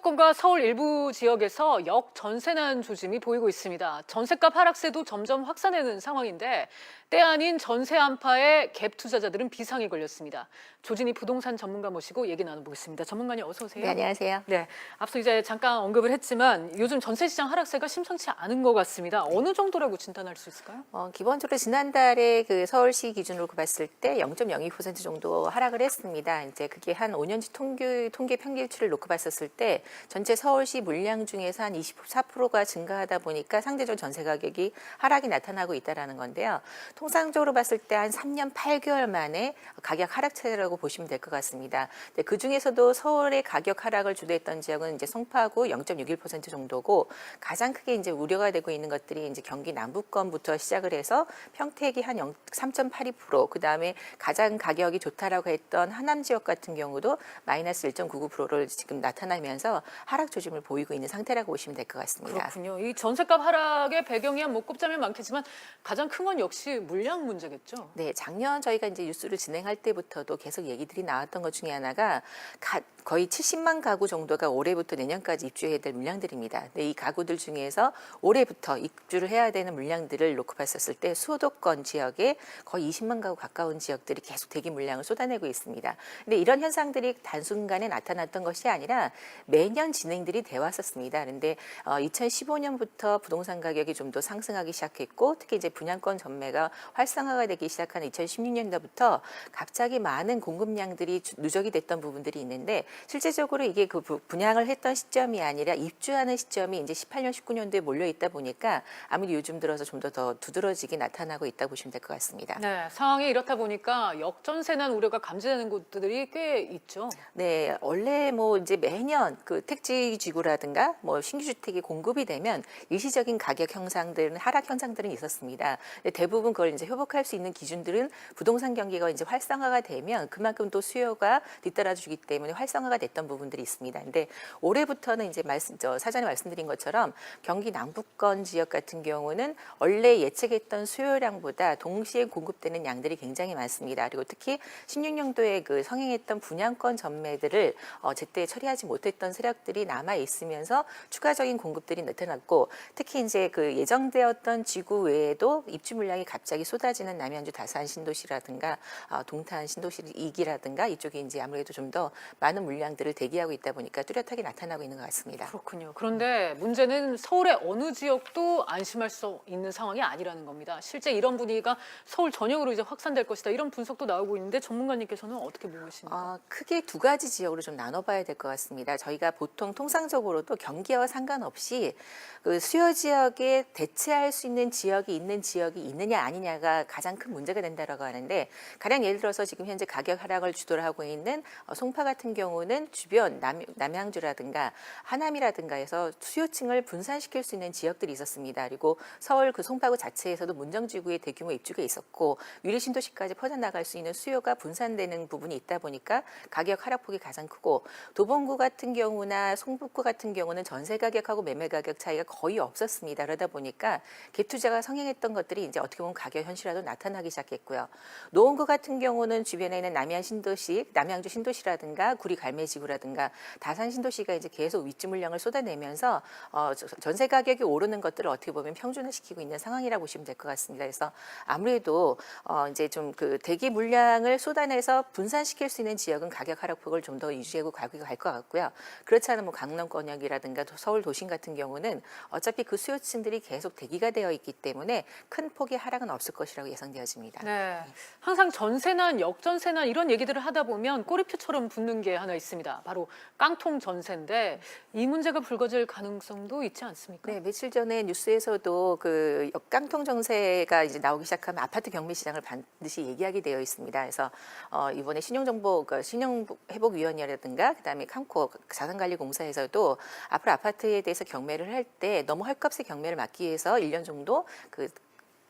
수도권과 서울 일부 지역에서 역전세난 조짐이 보이고 있습니다. 전셋값 하락세도 점점 확산되는 상황인데 때 아닌 전세 안파에 갭 투자자들은 비상이 걸렸습니다. 조진희 부동산 전문가 모시고 얘기 나눠보겠습니다. 전문가님 어서 오세요. 네, 안녕하세요. 네, 앞서 이제 잠깐 언급을 했지만 요즘 전세 시장 하락세가 심상치 않은 것 같습니다. 어느 정도라고 진단할 수 있을까요? 기본적으로 지난달에 그 서울시 기준으로 봤을 때 0.02% 정도 하락을 했습니다. 이제 그게 한 5년치 통계 평균치를 놓고 봤었을 때 전체 서울시 물량 중에서 한 24%가 증가하다 보니까 상대적으로 전세 가격이 하락이 나타나고 있다라는 건데요. 통상적으로 봤을 때 한 3년 8개월 만에 가격 하락세라고 보시면 될 것 같습니다. 그 중에서도 서울의 가격 하락을 주도했던 지역은 이제 송파구 0.61% 정도고 가장 크게 이제 우려가 되고 있는 것들이 이제 경기 남부권부터 시작을 해서 평택이 한 3.82%, 그 다음에 가장 가격이 좋다라고 했던 하남 지역 같은 경우도 마이너스 1.99%를 지금 나타나면서 하락 조짐을 보이고 있는 상태라고 보시면 될 것 같습니다. 그렇군요. 이 전셋값 하락의 배경이야 뭐 꼽자면 많겠지만 가장 큰 건 역시 물량 문제겠죠. 네, 작년 저희가 이제 뉴스를 진행할 때부터도 계속 얘기들이 나왔던 것 중에 하나가 거의 70만 가구 정도가 올해부터 내년까지 입주해야 될 물량들입니다. 근데 이 가구들 중에서 올해부터 입주를 해야 되는 물량들을 놓고 봤었을 때 수도권 지역에 거의 20만 가구 가까운 지역들이 계속 대기 물량을 쏟아내고 있습니다. 근데 이런 현상들이 단순간에 나타났던 것이 아니라 매년 진행들이 돼 왔었습니다. 그런데 2015년부터 부동산 가격이 좀 더 상승하기 시작했고 특히 이제 분양권 전매가 활성화가 되기 시작한 2016년도부터 갑자기 많은 공급량들이 누적이 됐던 부분들이 있는데 실제적으로 이게 그 분양을 했던 시점이 아니라 입주하는 시점이 이제 18년, 19년도에 몰려 있다 보니까 아무래도 요즘 들어서 좀 더 두드러지게 나타나고 있다고 보시면 될 것 같습니다. 네, 상황이 이렇다 보니까 역전세난 우려가 감지되는 곳들이 꽤 있죠. 네, 원래 뭐 이제 매년 그 택지 지구라든가 뭐 신규 주택이 공급이 되면 일시적인 가격 형상들은 하락 현상들은 있었습니다. 대부분 그걸 이제 회복할 수 있는 기준들은 부동산 경기가 이제 활성화가 되면 그만큼 또 수요가 뒤따라주기 때문에 활성화가 됐던 부분들이 있습니다. 근데 올해부터는 이제 사전에 말씀드린 것처럼 경기 남부권 지역 같은 경우는 원래 예측했던 수요량보다 동시에 공급되는 양들이 굉장히 많습니다. 그리고 특히 16년도에 그 성행했던 분양권 전매들을 제때 처리하지 못했던 세력들이 남아 있으면서 추가적인 공급들이 나타났고 특히 이제 그 예정되었던 지구 외에도 입주 물량이 갑자기 쏟아지는 남양주 다산 신도시라든가 동탄 신도시 2기라든가 이쪽에 이제 아무래도 좀 더 많은 물량들을 대기하고 있다 보니까 뚜렷하게 나타나고 있는 것 같습니다. 그렇군요. 그런데 문제는 서울의 어느 지역도 안심할 수 있는 상황이 아니라는 겁니다. 실제 이런 분위기가 서울 전역으로 이제 확산될 것이다. 이런 분석도 나오고 있는데 전문가님께서는 어떻게 보고 계십니까? 크게 두 가지 지역으로 좀 나눠봐야 될 것 같습니다. 저희가 보통 통상적으로도 경기와 상관없이 그 수요 지역에 대체할 수 있는 지역이 있느냐 아니냐가 가장 큰 문제가 된다라고 하는데 가령 예를 들어서 지금 현재 가격 하락을 주도를 하고 있는 송파 같은 경우는 주변 남양주라든가 하남이라든가 해서 수요층을 분산시킬 수 있는 지역들이 있었습니다. 그리고 서울 그 송파구 자체에서도 문정지구에 대규모 입주가 있었고 위례신도시까지 퍼져나갈 수 있는 수요가 분산되는 부분이 있다 보니까 가격 하락폭이 가장 크고 도봉구 같은 경우나 송북구 같은 경우는 전세 가격하고 매매 가격 차이가 거의 없었습니다. 그러다 보니까 갭 투자가 성행했던 것들이 이제 어떻게 보면 가격 현실화도 나타나기 시작했고요. 노원구 같은 경우는 주변에 있는 남양주 신도시라든가 구리 갈매지구라든가 다산 신도시가 이제 계속 입주 물량을 쏟아내면서 전세 가격이 오르는 것들을 어떻게 보면 평준화시키고 있는 상황이라고 보시면 될 것 같습니다. 그래서 아무래도 이제 좀 그 대기 물량을 쏟아내서 분산시킬 수 있는 지역은 가격 하락폭을 좀 더 유지하고 가격이 갈 것 같고요. 그렇지 않으면 뭐 강남권역이라든가 서울 도심 같은 경우는 어차피 그 수요층들이 계속 대기가 되어 있기 때문에 큰 폭의 하락은 없을 것이라고 예상되어집니다. 네, 항상 전세난, 역전세난 이런 얘기들을 하다 보면 꼬리표처럼 붙는 게 하나 있습니다. 바로 깡통 전세인데 이 문제가 불거질 가능성도 있지 않습니까? 네, 며칠 전에 뉴스에서도 그 깡통 정세가 이제 나오기 시작하면 아파트 경매 시장을 반드시 얘기하게 되어 있습니다. 그래서 이번에 신용회복위원회라든가 그다음에 캄코 자산관리공사에서도 앞으로 아파트에 대해서 경매를 할 때 너무 헐값의 경매를 막기 위해서 1년 정도 그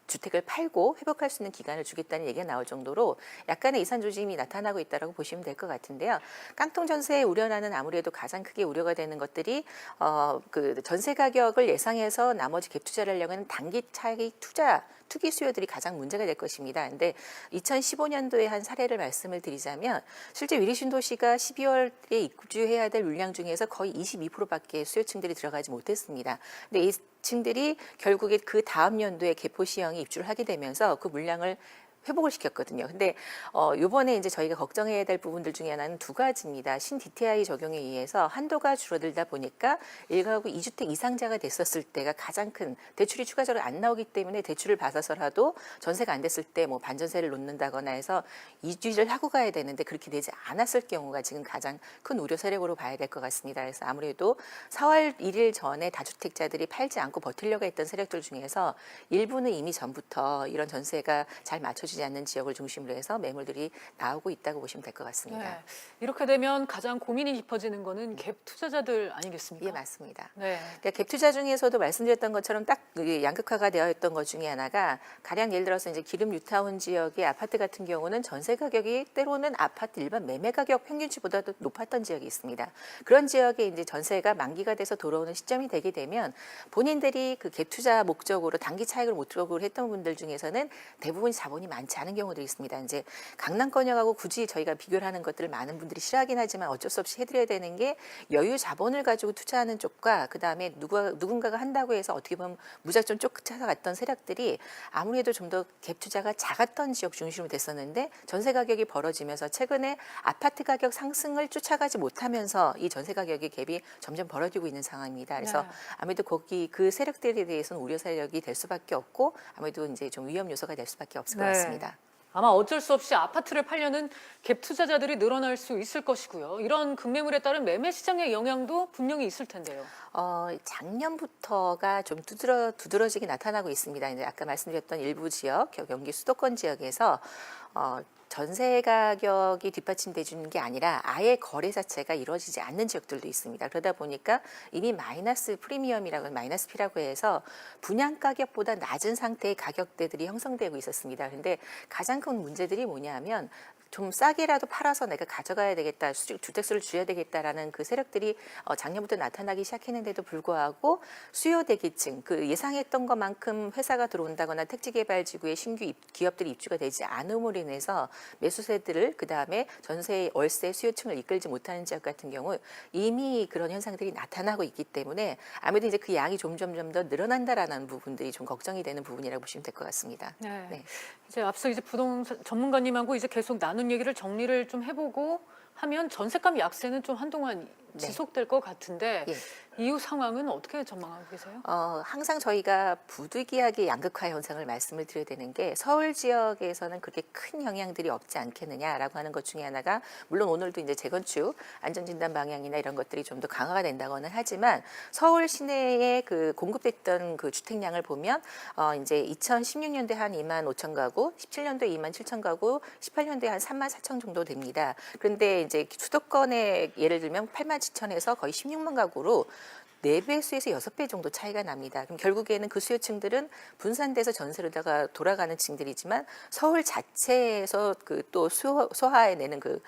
주택을 팔고 회복할 수 있는 기간을 주겠다는 얘기가 나올 정도로 약간의 이산 조짐이 나타나고 있다고 보시면 될 것 같은데요. 깡통 전세의 우려나는 아무래도 가장 크게 우려가 되는 것들이 그 전세 가격을 예상해서 나머지 갭 투자를 하려면 단기 차익 투자 투기 수요들이 가장 문제가 될 것입니다. 근데 2015년도에 한 사례를 말씀을 드리자면 실제 위리 신도시가 12월에 입주해야 될 물량 중에서 거의 22%밖에 수요층들이 들어가지 못했습니다. 근데 이 층들이 결국에 그 다음 연도에 개포시형이 입주를 하게 되면서 그 물량을 회복을 시켰거든요. 근데 요번에 이제 저희가 걱정해야 될 부분들 중에 하나는 두 가지입니다. 신 DTI 적용에 의해서 한도가 줄어들다 보니까 1가구 2주택 이상자가 됐었을 때가 가장 큰 대출이 추가적으로 안 나오기 때문에 대출을 받아서라도 전세가 안 됐을 때 뭐 반전세를 놓는다거나 해서 이주를 하고 가야 되는데 그렇게 되지 않았을 경우가 지금 가장 큰 우려 세력으로 봐야 될 것 같습니다. 그래서 아무래도 4월 1일 전에 다주택자들이 팔지 않고 버티려고 했던 세력들 중에서 일부는 이미 전부터 이런 전세가 잘 맞춰지지 않는 지역을 중심으로 해서 매물들이 나오고 있다고 보시면 될 것 같습니다. 네. 이렇게 되면 가장 고민이 깊어지는 거는 갭 투자자들 아니겠습니까? 예, 맞습니다. 네. 그러니까 갭 투자 중에서도 말씀드렸던 것처럼 딱 양극화가 되어 있던 것 중에 하나가 가령 예를 들어서 이제 기름 뉴타운 지역의 아파트 같은 경우는 전세 가격이 때로는 아파트 일반 매매 가격 평균치보다도 높았던 지역이 있습니다. 그런 지역에 이제 전세가 만기가 돼서 돌아오는 시점이 되게 되면 본인들이 그 갭 투자 목적으로 단기 차익을 목적으로 했던 분들 중에서는 대부분 자본이 많지 않은 경우들이 있습니다. 이제 강남권역하고 굳이 저희가 비교를 하는 것들을 많은 분들이 싫어하긴 하지만 어쩔 수 없이 해드려야 되는 게 여유 자본을 가지고 투자하는 쪽과 그다음에 누군가가 한다고 해서 어떻게 보면 무작정 쫓아갔던 세력들이 아무래도 좀 더 갭 투자가 작았던 지역 중심으로 됐었는데 전세 가격이 벌어지면서 최근에 아파트 가격 상승을 쫓아가지 못하면서 이 전세 가격의 갭이 점점 벌어지고 있는 상황입니다. 그래서 네. 아무래도 거기 그 세력들에 대해서는 우려 세력이 될 수밖에 없고 아무래도 이제 좀 위험 요소가 될 수밖에 없을 것 네. 같습니다. 아마 어쩔 수 없이 아파트를 팔려는 갭 투자자들이 늘어날 수 있을 것이고요. 이런 급매물에 따른 매매 시장의 영향도 분명히 있을 텐데요. 작년부터가 좀 두드러지게 나타나고 있습니다. 이제 아까 말씀드렸던 일부 지역, 경기 수도권 지역에서 전세 가격이 뒷받침돼 주는 게 아니라 아예 거래 자체가 이루어지지 않는 지역들도 있습니다. 그러다 보니까 이미 마이너스 프리미엄이라고 마이너스 피라고 해서 분양 가격보다 낮은 상태의 가격대들이 형성되고 있었습니다. 그런데 가장 큰 문제들이 뭐냐면 좀 싸게라도 팔아서 내가 가져가야 되겠다, 주택수를 줄여야 되겠다라는 그 세력들이 작년부터 나타나기 시작했는데도 불구하고 수요 대기층, 그 예상했던 것만큼 회사가 들어온다거나 택지개발지구에 신규 기업들이 입주가 되지 않음으로 인해서 매수세들을 그다음에 전세, 월세 수요층을 이끌지 못하는 지역 같은 경우 이미 그런 현상들이 나타나고 있기 때문에 아무래도 이제 그 양이 점점 더 늘어난다라는 부분들이 좀 걱정이 되는 부분이라고 보시면 될 것 같습니다. 네. 네. 이제 앞서 이제 부동산 전문가님하고 이제 계속 나눈 얘기를 정리를 좀 해보고 하면 전세값 약세는 좀 한동안 지속될 것 같은데 예. 이후 상황은 어떻게 전망하고 계세요? 항상 저희가 부득이하게 양극화 현상을 말씀을 드려야 되는 게 서울 지역에서는 그렇게 큰 영향들이 없지 않겠느냐라고 하는 것 중에 하나가 물론 오늘도 이제 재건축 안전진단 방향이나 이런 것들이 좀 더 강화가 된다고는 하지만 서울 시내에 그 공급됐던 그 주택량을 보면 이제 2016년도에 한 2만 5천 가구, 17년도에 2만 7천 가구, 18년도에 한 3만 4천 정도 됩니다. 그런데 이제 수도권에 예를 들면 8만 7천에서 거의 16만 가구로 4배수에서 6배 정도 차이가 납니다. 그럼 결국에는 그 수요층들은 분산돼서 전세로다가 돌아가는 층들이지만 서울 자체에서 그 또 소화해내는 그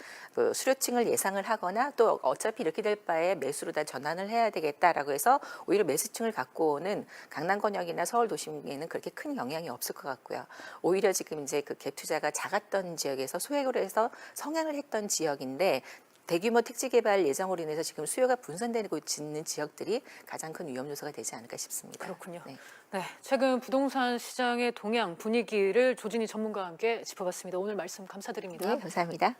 수요층을 예상을 하거나 또 어차피 이렇게 될 바에 매수로 다 전환을 해야 되겠다라고 해서 오히려 매수층을 갖고 오는 강남권역이나 서울 도심에는 그렇게 큰 영향이 없을 것 같고요. 오히려 지금 이제 그 갭 투자가 작았던 지역에서 소액으로 해서 성향을 했던 지역인데 대규모 택지 개발 예정으로 인해서 지금 수요가 분산되고 있는 지역들이 가장 큰 위험 요소가 되지 않을까 싶습니다. 그렇군요. 네. 네, 최근 부동산 시장의 동향, 분위기를 조진희 전문가와 함께 짚어봤습니다. 오늘 말씀 감사드립니다. 네, 감사합니다.